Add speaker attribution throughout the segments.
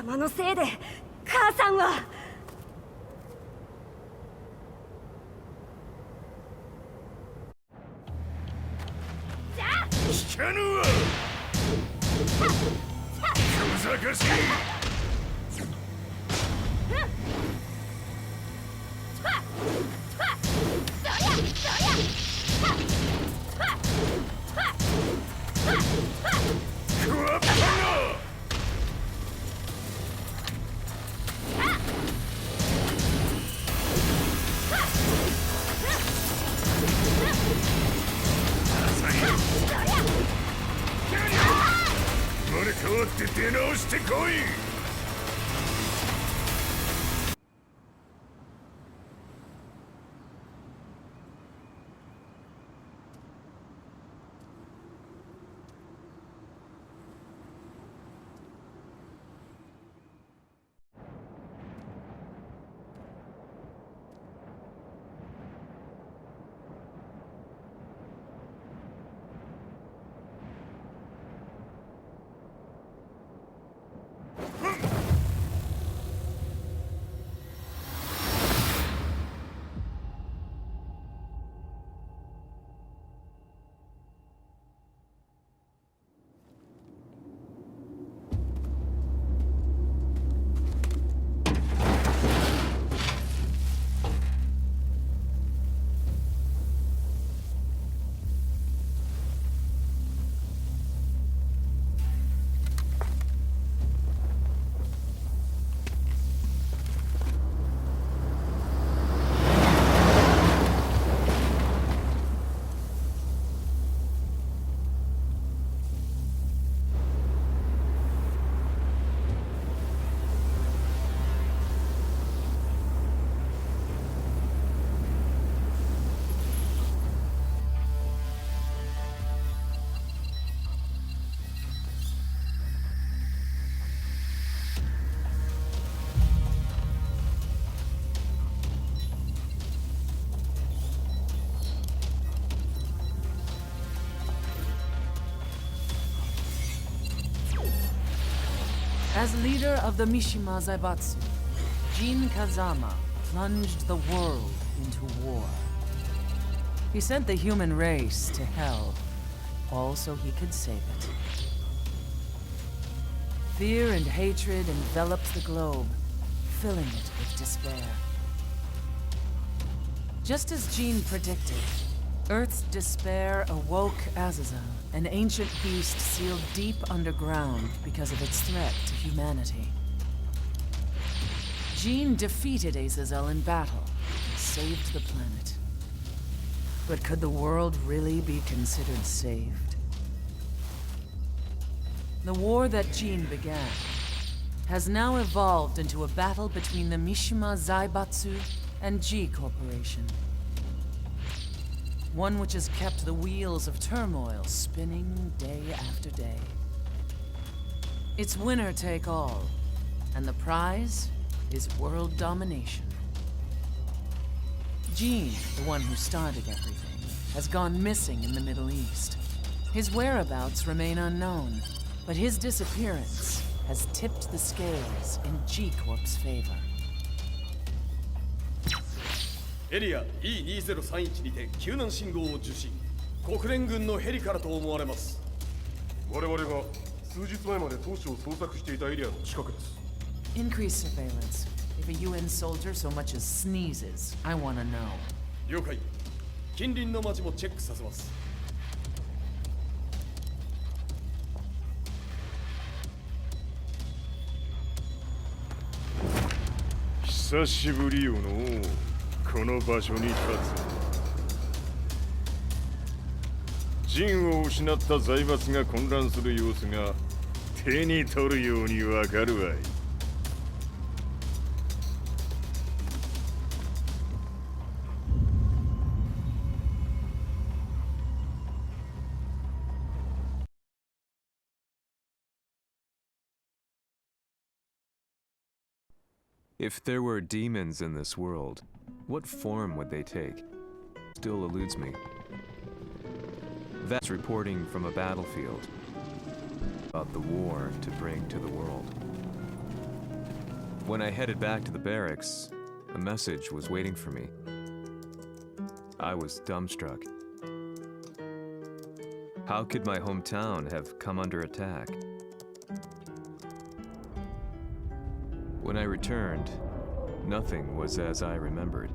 Speaker 1: 様のせいで母さんは。
Speaker 2: 聞かぬわ。小賢しい。クワッパの生まれ変わって出直してこい。
Speaker 3: As leader of the Mishima Zaibatsu, Jin Kazama plunged the world into war. He sent the human race to hell, all so he could save it. Fear and hatred enveloped the globe, filling it with despair. Just as Jin predicted, Earth's despair awoke Azazel, an ancient beast sealed deep underground because of its threat to humanity. Jin defeated Azazel in battle and saved the planet. But could the world really be considered saved? The war that Jin began has now evolved into a battle between the Mishima Zaibatsu and G Corporation. One which has kept the wheels of turmoil spinning day after day. It's winner take all, and the prize is world domination. Gene, the one who started everything, has gone missing in the Middle East. His whereabouts remain unknown, but his disappearance has tipped the scales in G Corp's favor.
Speaker 4: エリア E2031 にて救難信号を受信。国連軍のヘリからと思われます。
Speaker 2: 我々が数日前まで当初を捜索していたエリアの近くです。
Speaker 3: Increase surveillance. If a UN soldier so much as sneezes, I want to know.
Speaker 4: 了解。近隣の町もチェックさせます。
Speaker 2: 久しぶりよのこの場所に立つ。陣を失った財閥が混乱する様子が手に取るようにわかるわい。
Speaker 5: If there were demons in this world, what form would they take? Still eludes me. That's reporting from a battlefield about the war to bring to the world. When I headed back to the barracks, a message was waiting for me. I was dumbstruck. How could my hometown have come under attack? When I returned, nothing was as I remembered.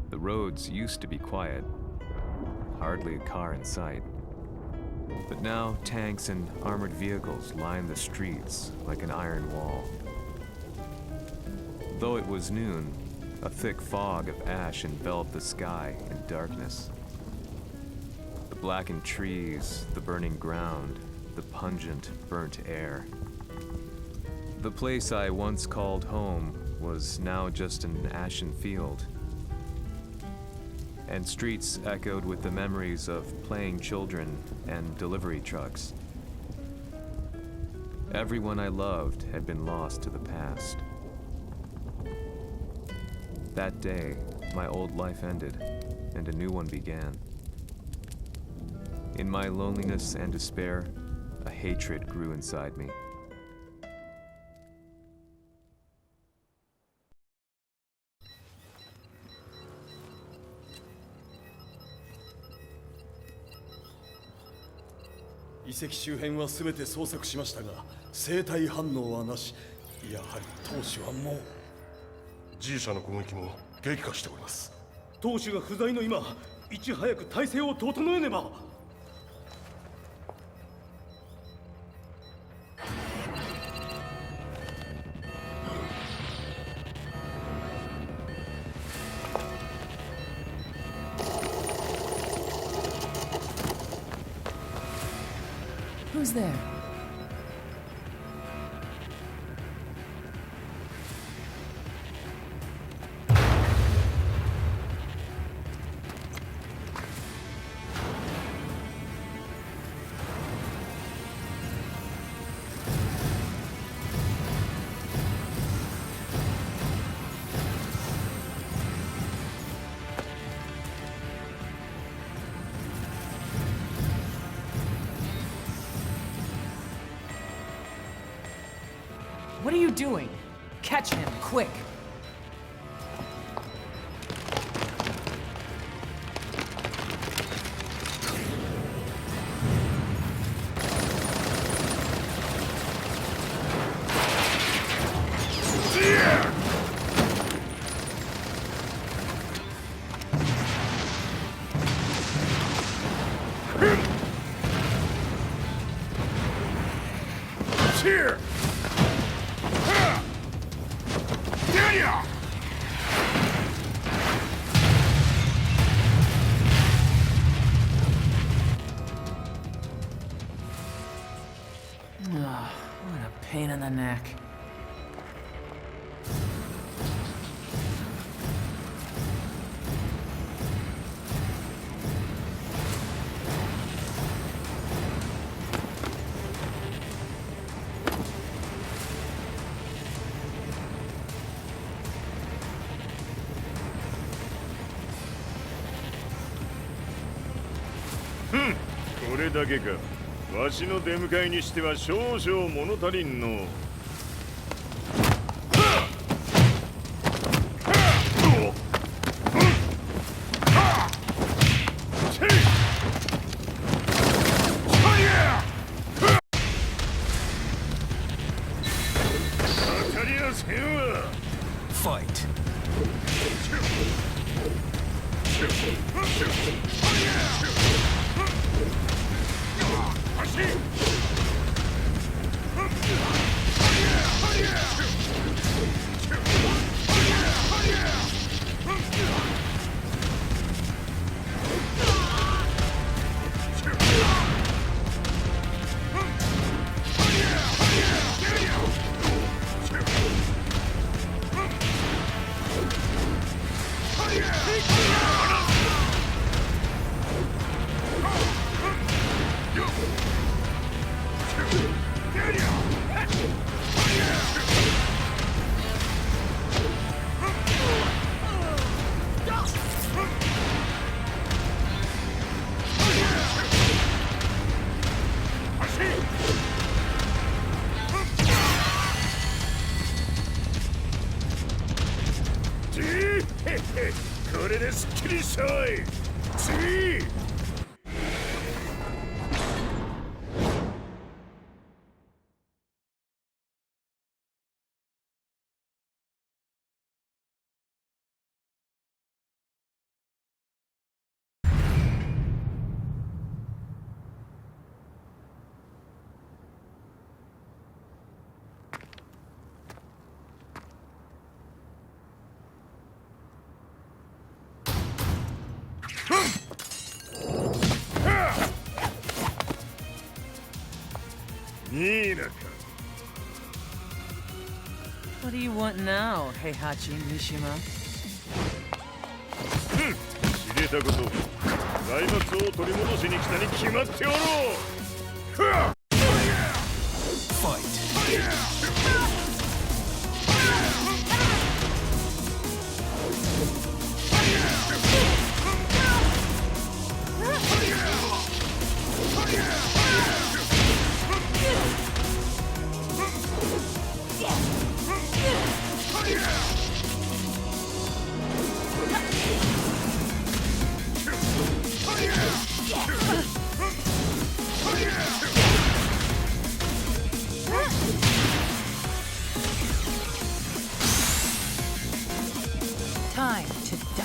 Speaker 5: The roads used to be quiet, hardly a car in sight. But now tanks and armored vehicles line the streets like an iron wall. Though it was noon, a thick fog of ash enveloped the sky in darkness. The blackened trees, the burning ground, the pungent, burnt air. The place I once called home was now just an ashen field, and streets echoed with the memories of playing children and delivery trucks. Everyone I loved had been lost to the past. That day, my old life ended, and a new one began. In my loneliness and despair, a hatred grew inside me.
Speaker 4: 遺跡周辺は全て捜索しましたが生体反応はなし。やはり当主はもう。
Speaker 6: G 社の攻撃も激化しております。
Speaker 4: 当主が不在の今、いち早く体制を整えねば。
Speaker 3: Who's there? What are you doing? Catch him, quick!
Speaker 2: Here!
Speaker 3: What a pain in the neck.
Speaker 2: Hmm. これだけか。わしの出迎えにしては少々物足りんの。当たりはせんわ。
Speaker 6: Fight.
Speaker 2: すっきりしたい。次。ニーナか。
Speaker 3: What do you want now, Heihachi Mishima?
Speaker 2: 知れたこと。財閥を取り戻しに来たに決まっておろう。
Speaker 3: Time to die.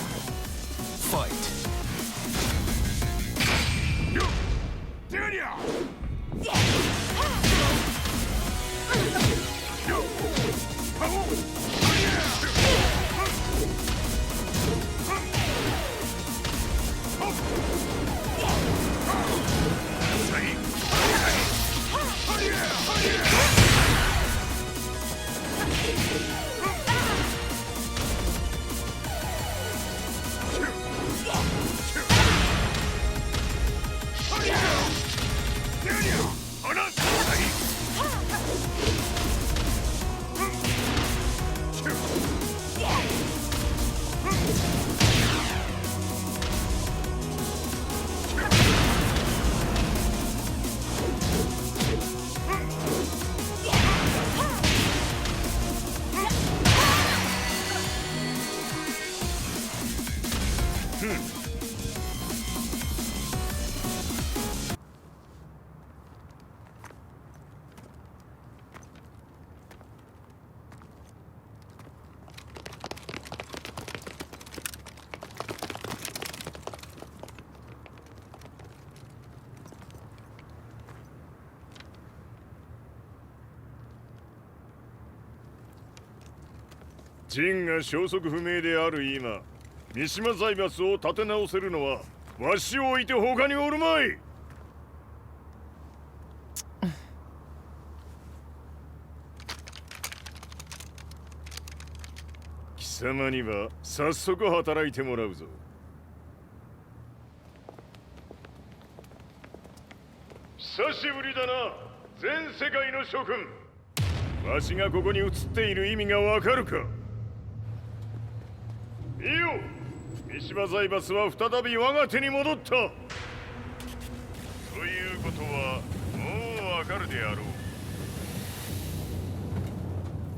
Speaker 3: 陣が消息不明である今、三島財閥を立て直せるのはわしを置いて他におるまい。貴様には早速働いてもらうぞ。久しぶりだな、全世界の諸君。わしがここに映っている意味がわかるか。いいよ、三島財閥は再び我が手に戻った。ということはもうわかるであろう。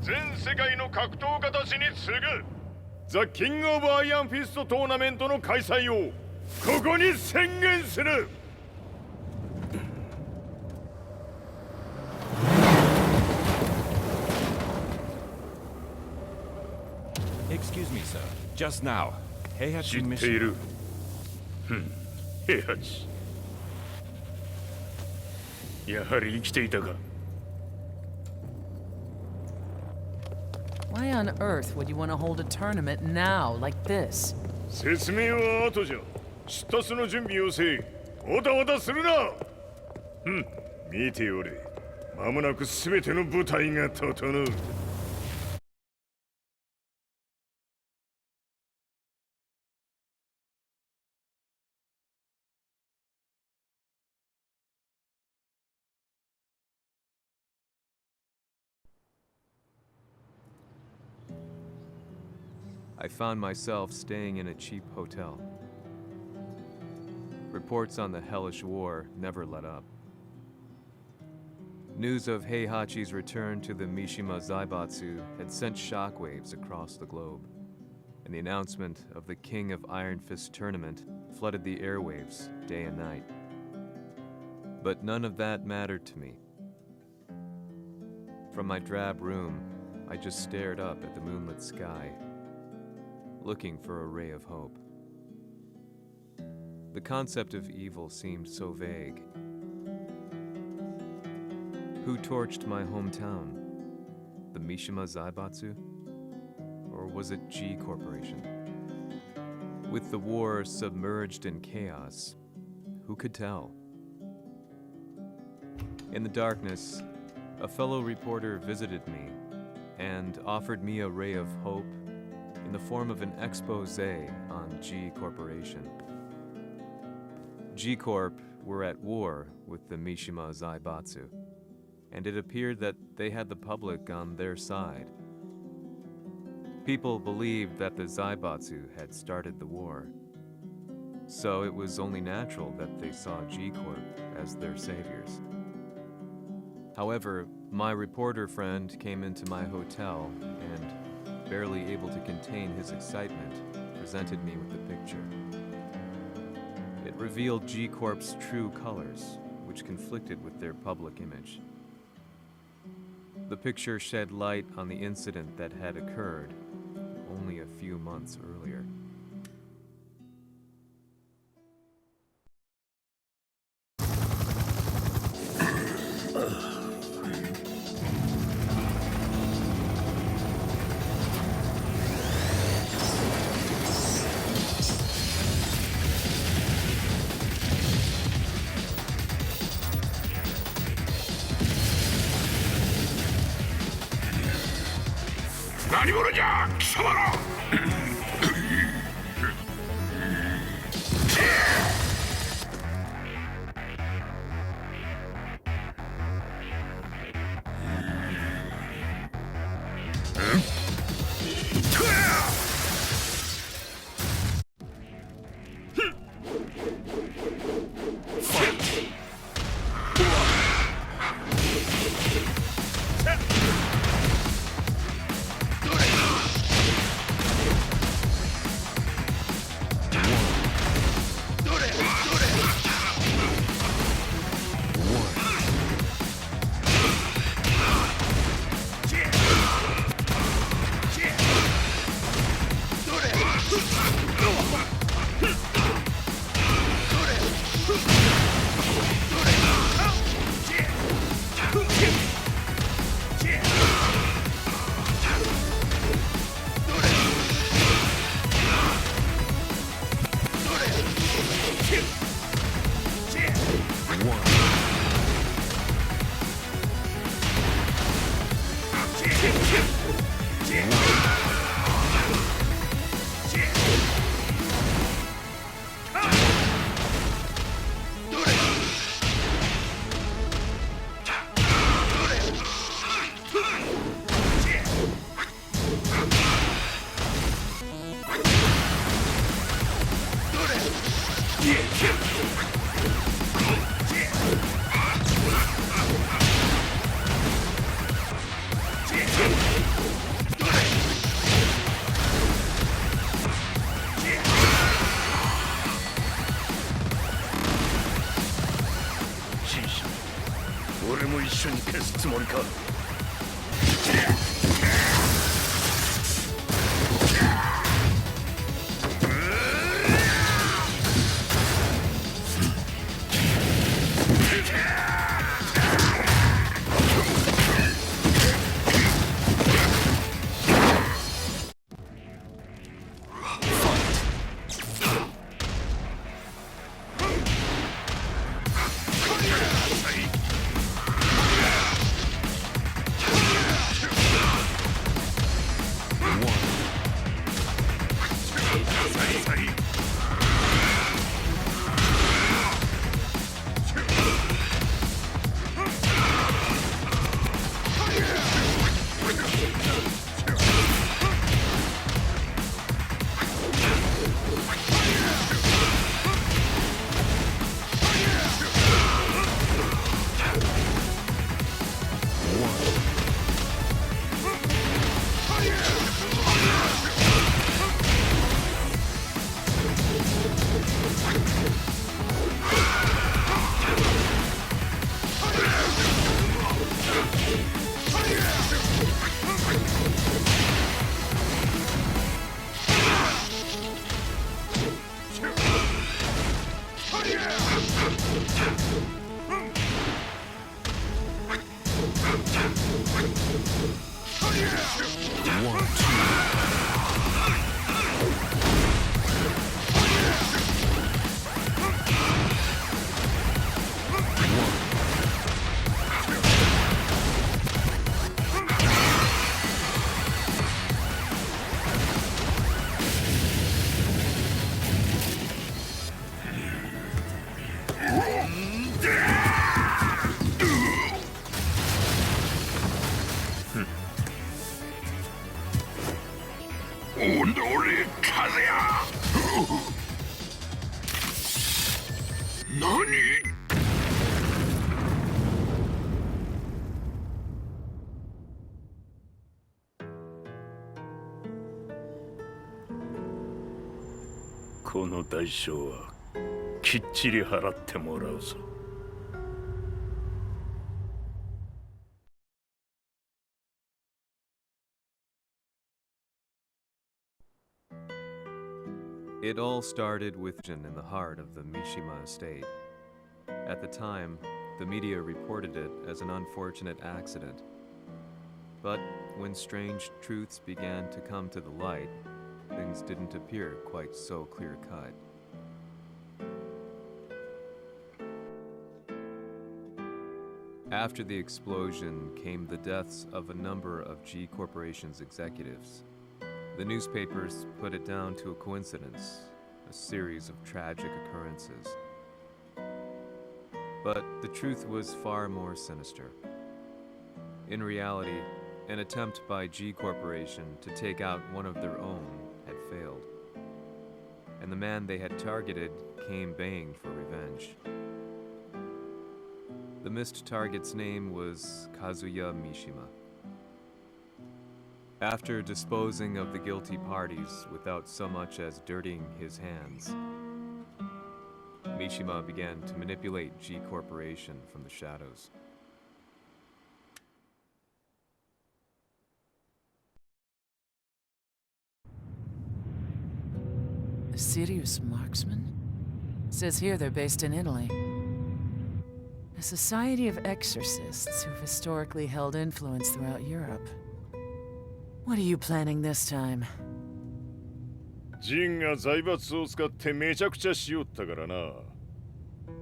Speaker 3: 全世界の格闘家たちに次ぐザ・キング・オブ・アイアンフィストトーナメントの開催をここに宣言する。
Speaker 7: Excuse me, sir. Just now,
Speaker 2: 知
Speaker 7: Heihachi
Speaker 2: ってい
Speaker 7: Mishima.
Speaker 2: る。平八。やはり生きていたか。
Speaker 3: Why on earth would you want to hold a tournament now, like this?
Speaker 2: 説明は後じゃ。出立の準備をせい。おたおたするな。見ておれ。間もなく全ての部隊が整う。
Speaker 5: I found myself staying in a cheap hotel. Reports on the hellish war never let up. News of Heihachi's return to the Mishima Zaibatsu had sent shockwaves across the globe. and the announcement of the King of Iron Fist tournament flooded the airwaves day and night. But none of that mattered to me. From my drab room, I just stared up at the moonlit sky, looking for a ray of hope. The concept of evil seemed so vague. Who torched my hometown? The Mishima Zaibatsu? Or was it G Corporation? With the war submerged in chaos, who could tell? In the darkness, a fellow reporter visited me and offered me a ray of hope in the form of an expose on G Corporation. G Corp were at war with the Mishima Zaibatsu, and it appeared that they had the public on their side. People believed that the Zaibatsu had started the war, so it was only natural that they saw G Corp as their saviors. However, my reporter friend came into my hotel and, barely able to contain his excitement, presented me with the picture. It revealed G Corp's true colors, which conflicted with their public image. The picture shed light on the incident that had occurred only a few months earlier.
Speaker 2: この代償はきっちり払ってもらうぞ。
Speaker 5: It all started with in the heart of the Mishima estate. At the time, the media reported it as an unfortunate accident. But when strange truths began to come to the light, things didn't appear quite so clear-cut. After the explosion came the deaths of a number of G Corporation's executives. The newspapers put it down to a coincidence, a series of tragic occurrences. But the truth was far more sinister. In reality, an attempt by G Corporation to take out one of their own had failed, and the man they had targeted came baying for revenge. The missed target's name was Kazuya Mishima. After disposing of the guilty parties without so much as dirtying his hands, Mishima began to manipulate G Corporation from the shadows.
Speaker 3: A serious marksman? Says here they're based in Italy. A society of exorcists who've historically held influence throughout Europe. What are you planning this time?
Speaker 2: ジンが財閥を使ってめちゃくちゃしよったからな。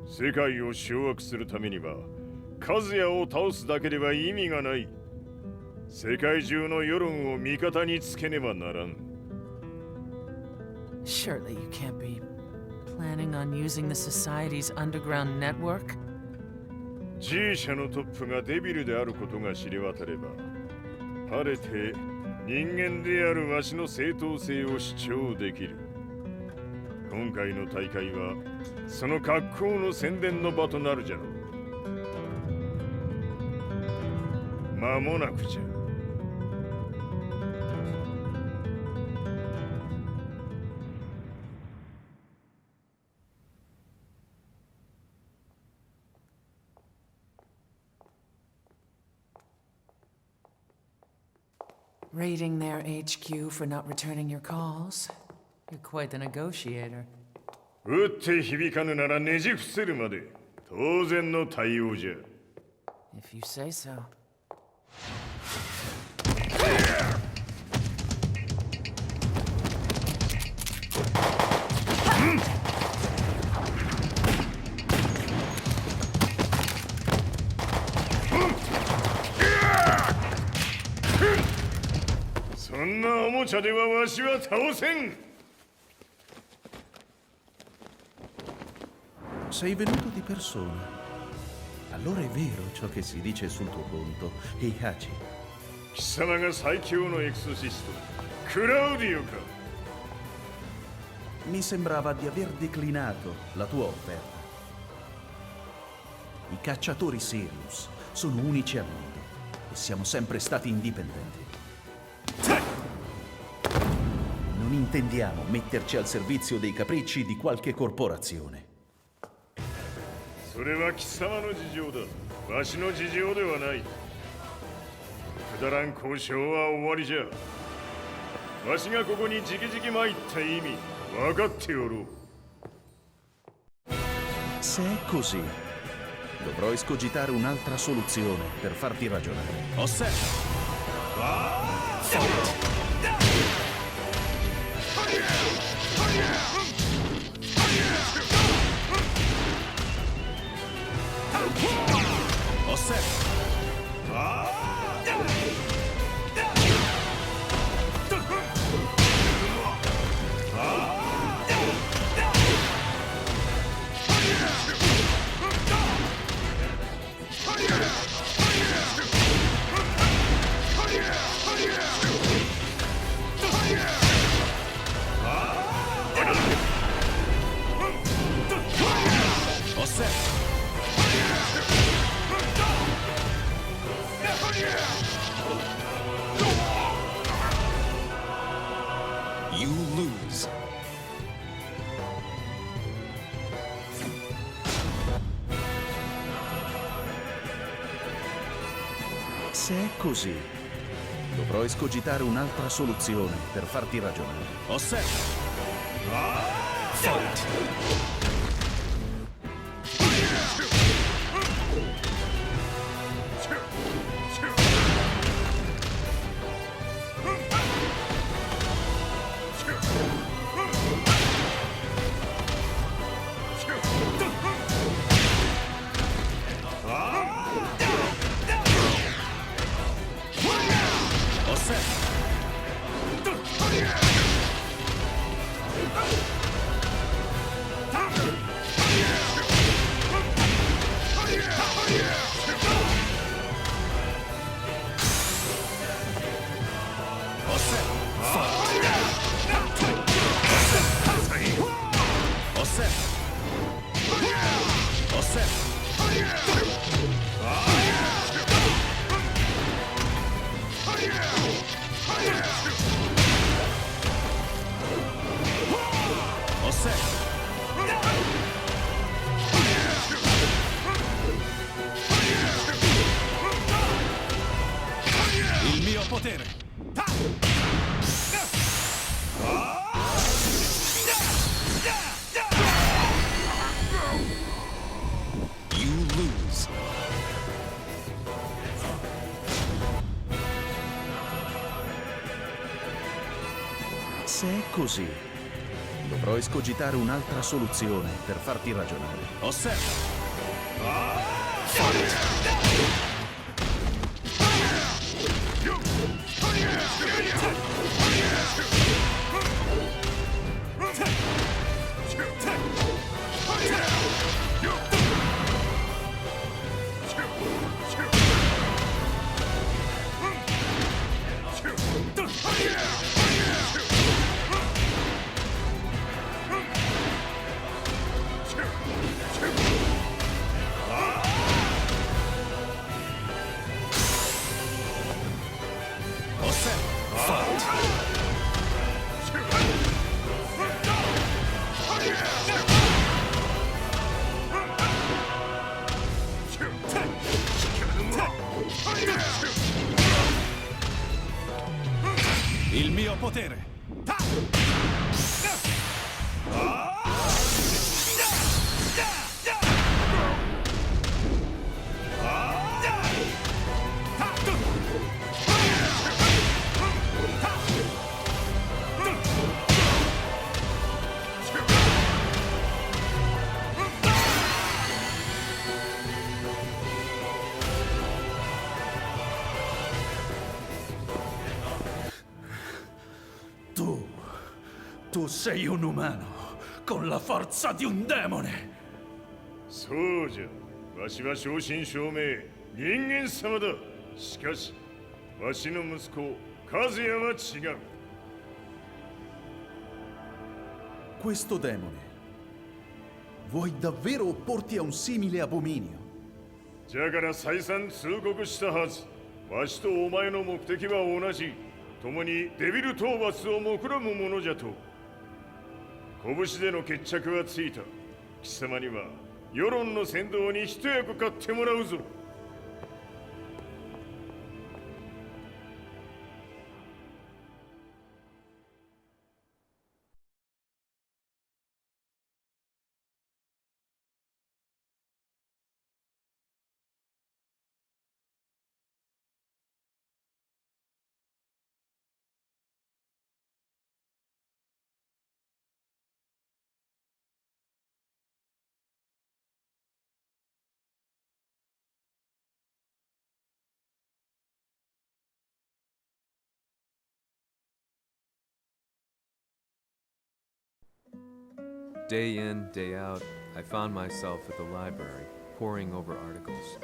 Speaker 2: 世界を掌握するためにはカズヤを倒すだけでは意味がない。世界中の世論を味方につけねばならん。
Speaker 3: Surely you can't be planning on using the society's underground network?
Speaker 2: G 社のトップがデビルであることが知れ渡れば、晴れて人間であるわしの正当性を主張できる。今回の大会はその格好の宣伝の場となるじゃろう。間もなくじゃ。
Speaker 3: Raiding their HQ for not returning your calls? You're quite the negotiator.
Speaker 2: 撃って響かぬならねじ伏せるまで当然の対応じゃ。
Speaker 3: If you say so.
Speaker 2: そんなおもちゃではわしは倒せん。
Speaker 8: Sei venuto di persona. Allora è vero ciò che si dice sul tuo conto, Heihachi.
Speaker 2: 貴様が最強のエクソシスト、クラウディオか。
Speaker 8: Mi sembrava di aver declinato la tua offerta. I cacciatori Sirius sono unici al mondo e siamo sempre stati indipendenti. Non intendiamo metterci al servizio dei capricci di qualche corporazione.
Speaker 2: それは貴様の事情だ。わしの事情ではない。くだらん交渉は終わりじゃ。わしがここに直々参った意味、分かっておろう。
Speaker 8: Se è così, dovrò escogitare un'altra soluzione per farti ragionare.
Speaker 7: Osserva! You lose.
Speaker 8: Se è così, dovrò escogitare un'altra soluzione per farti ragionare.
Speaker 7: Osserva. Il mio potere. You lose.
Speaker 8: Se è così, dovrò escogitare un'altra soluzione per farti ragionare.
Speaker 7: Osserva. Il mio potere.
Speaker 8: Tu sei un umano con la forza di un demone.
Speaker 2: そうじゃ。わしは正真正銘人間様だ。しかしわしの息子和也は違う。
Speaker 8: Questo demone, vuoi davvero opporti a un simile abominio?
Speaker 2: じゃから再三通告したはず。わしとお前の目的は同じ。共にデビル討伐を目論むものじゃと。拳での決着はついた。貴様には世論の先導に一役買ってもらうぞ。
Speaker 5: Day in, day out, I found myself at the library, poring over articles.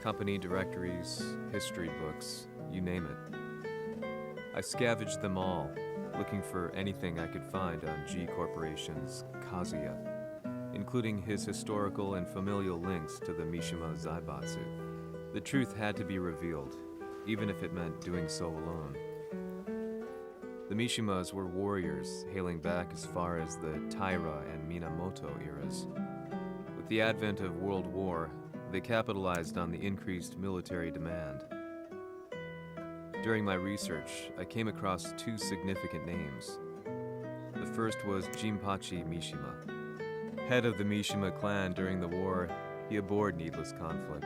Speaker 5: Company directories, history books, you name it. I scavenged them all, looking for anything I could find on G Corporation's Kazuya, including his historical and familial links to the Mishima Zaibatsu. The truth had to be revealed, even if it meant doing so alone. The Mishimas were warriors hailing back as far as the Taira and Minamoto eras. With the advent of World War, they capitalized on the increased military demand. During my research, I came across two significant names. The first was Jinpachi Mishima. Head of the Mishima clan during the war, he abhorred needless conflict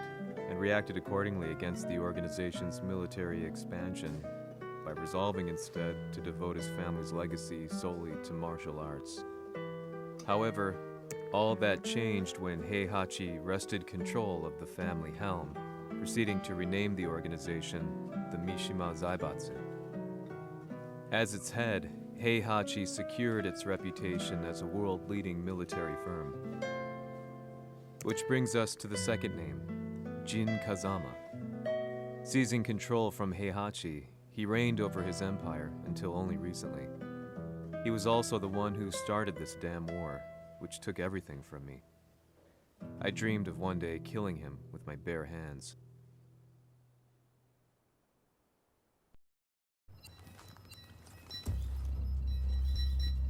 Speaker 5: and reacted accordingly against the organization's military expansion by resolving instead to devote his family's legacy solely to martial arts. However, all that changed when Heihachi wrested control of the family helm, proceeding to rename the organization the Mishima Zaibatsu. As its head, Heihachi secured its reputation as a world-leading military firm. Which brings us to the second name, Jin Kazama. Seizing control from Heihachi, he reigned over his empire until only recently. He was also the one who started this damn war, which took everything from me. I dreamed of one day killing him with my bare hands.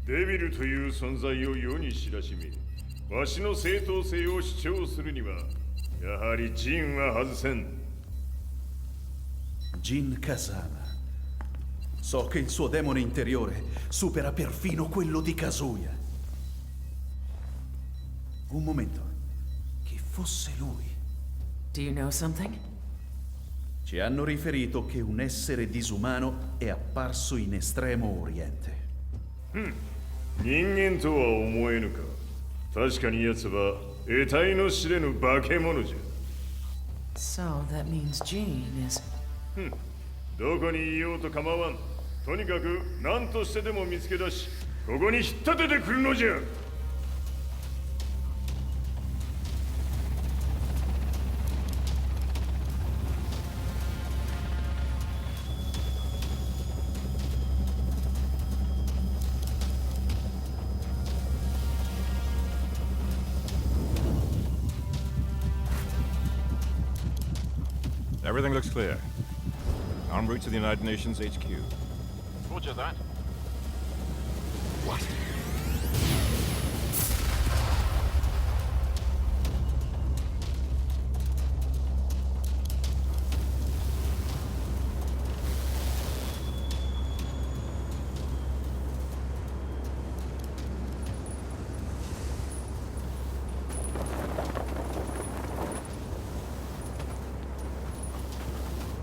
Speaker 2: Devil という存在を世に知らしめ、わしの正当性を主張するには、やはりジンは外せん。
Speaker 8: Jin Kazama. So che il suo demone interiore supera perfino quello di Kazuya. Un momento. Chi fosse lui?
Speaker 3: Do you know something?
Speaker 8: Ci hanno riferito che un essere disumano è apparso in Estremo Oriente.
Speaker 2: 人間とは思えぬか。確かに奴は得体の知れぬ化け物じゃ。
Speaker 3: So that means Jean is...
Speaker 2: どこにいようと構わん。とにかく何としてでも見つけ出し、ここに引っ立ててくるのじゃ。
Speaker 9: Everything looks clear. En route to the United Nations HQ.
Speaker 10: Roger that.
Speaker 9: What?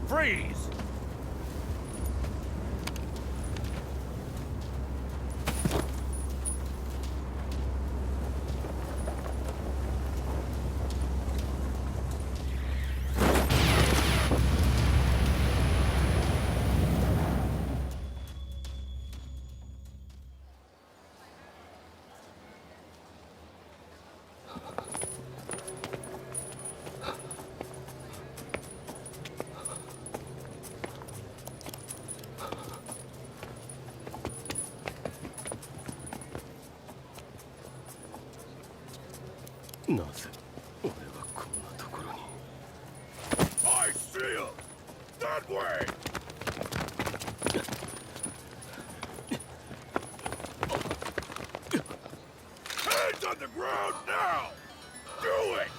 Speaker 10: Freeze!
Speaker 2: I see him! That way! Hands on the ground now! Do it!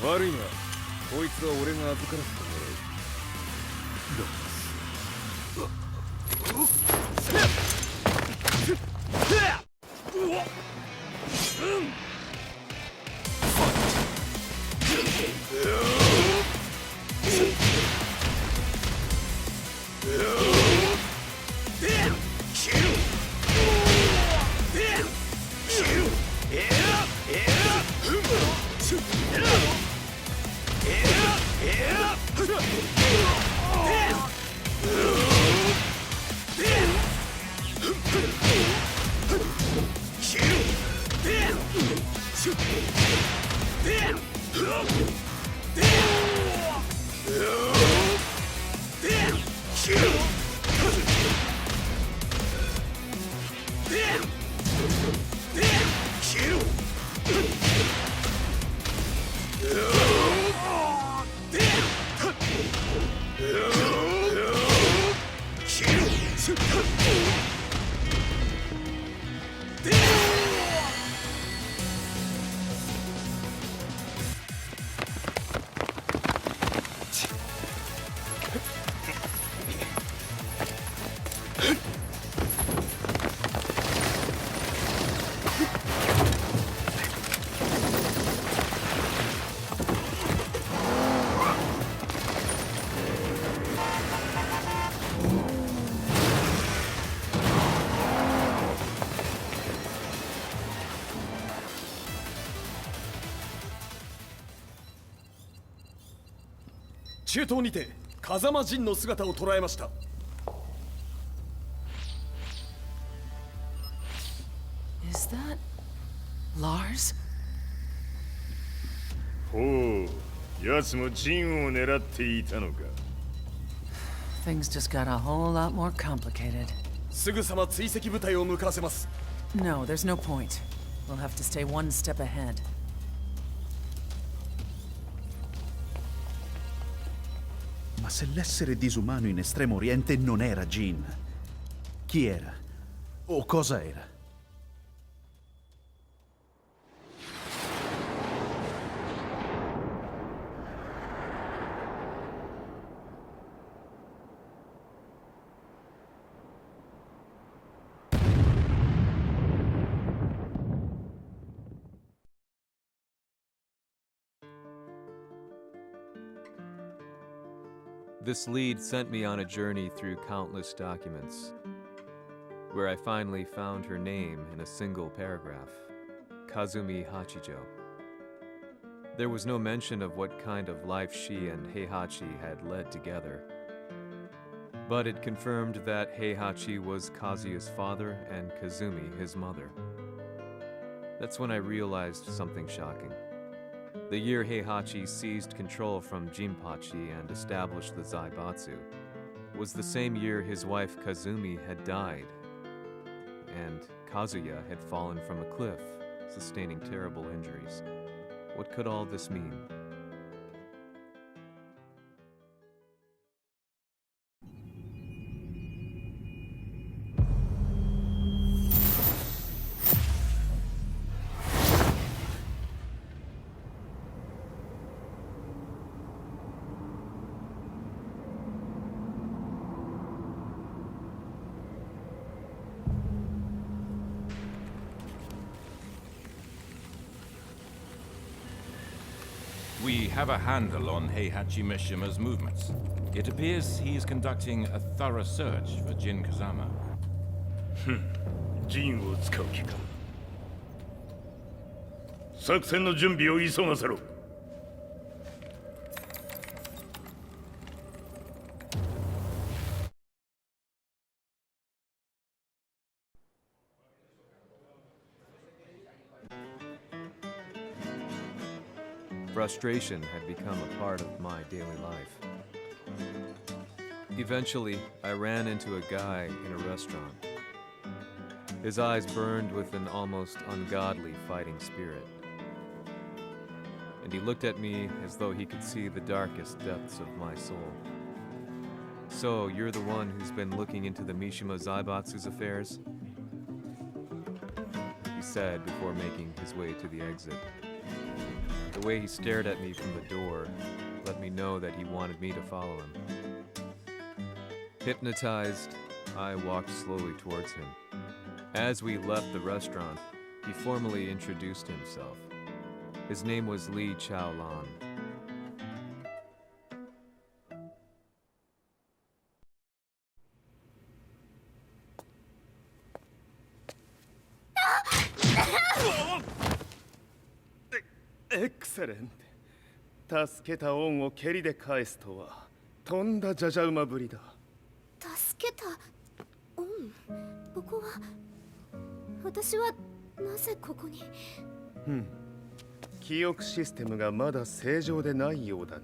Speaker 10: Worry not. こいつは俺が預からせてもらう。
Speaker 4: 中東にて風間陣の姿を捉えました。
Speaker 3: Is that Lars?
Speaker 2: ほう、奴も陣を狙っていたのか。
Speaker 3: Things just got a whole lot more complicated.
Speaker 4: すぐさま追跡部隊を向かわせます。
Speaker 3: No, there's no point. We'll have to stay one step ahead.
Speaker 8: Ma se l'essere disumano in Estremo Oriente non era Jin, chi era? O cosa era?
Speaker 5: This lead sent me on a journey through countless documents, where I finally found her name in a single paragraph, Kazumi Hachijo. There was no mention of what kind of life she and Heihachi had led together, but it confirmed that Heihachi was Kazuya's father and Kazumi his mother. That's when I realized something shocking. The year Heihachi seized control from Jinpachi and established the Zaibatsu was the same year his wife Kazumi had died, and Kazuya had fallen from a cliff, sustaining terrible injuries. What could all this mean?
Speaker 9: We have a handle on Heihachi Mishima's movements. It appears he is conducting a thorough search for Jin Kazama.
Speaker 2: 陣を使う気か。作戦の準備を急がせろ。
Speaker 5: Frustration had become a part of my daily life. Eventually, I ran into a guy in a restaurant. His eyes burned with an almost ungodly fighting spirit. And he looked at me as though he could see the darkest depths of my soul. So, you're the one who's been looking into the Mishima Zaibatsu's affairs? He said before making his way to the exit. The way he stared at me from the door let me know that he wanted me to follow him. Hypnotized, I walked slowly towards him. As we left the restaurant, he formally introduced himself. His name was Li Chaolan.
Speaker 10: Excellent. 助けた恩を蹴りで返すとはとんだじゃじゃ馬ぶりだ。
Speaker 1: 助けた恩。ここは私はなぜここに。
Speaker 10: 記憶システムがまだ正常でないようだな。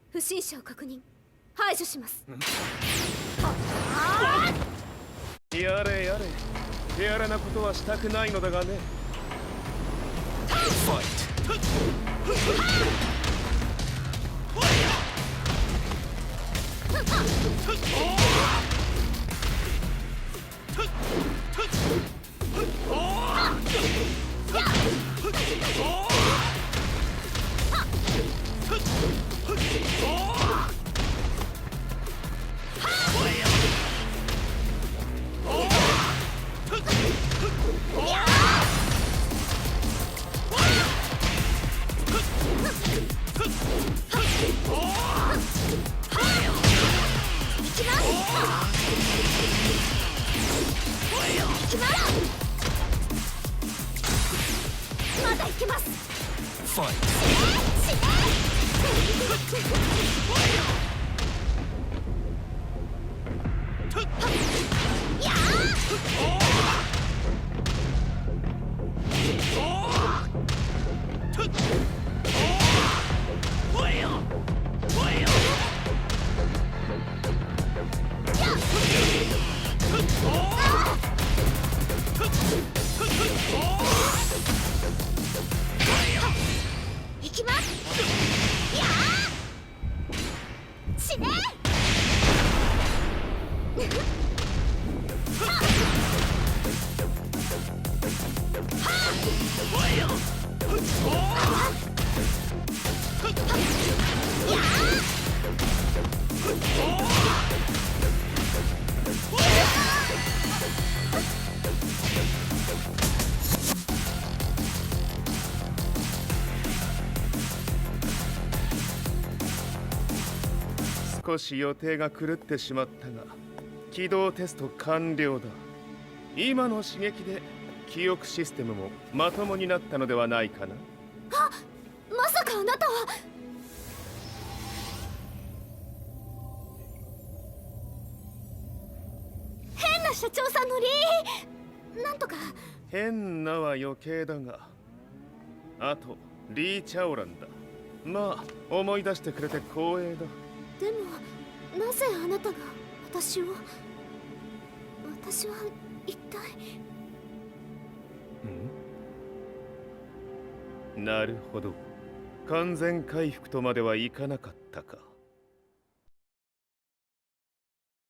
Speaker 1: 不審者を確認。排除します。
Speaker 10: やれやれ。手荒なことはしたくないのだがね。
Speaker 1: 行きます。やあ死ね。
Speaker 10: 少し予定が狂ってしまったが起動テスト完了だ。今の刺激で記憶システムもまともになったのではないかな。
Speaker 1: あ、まさかあなたは。変な社長さんのなんとか。
Speaker 10: 変なは余計だが、あとリー・チャオランだ。まあ思い出してくれて光栄だ。
Speaker 1: でもなぜあなたが私は一体。
Speaker 10: なるほど、完全回復とまではいかなかったか。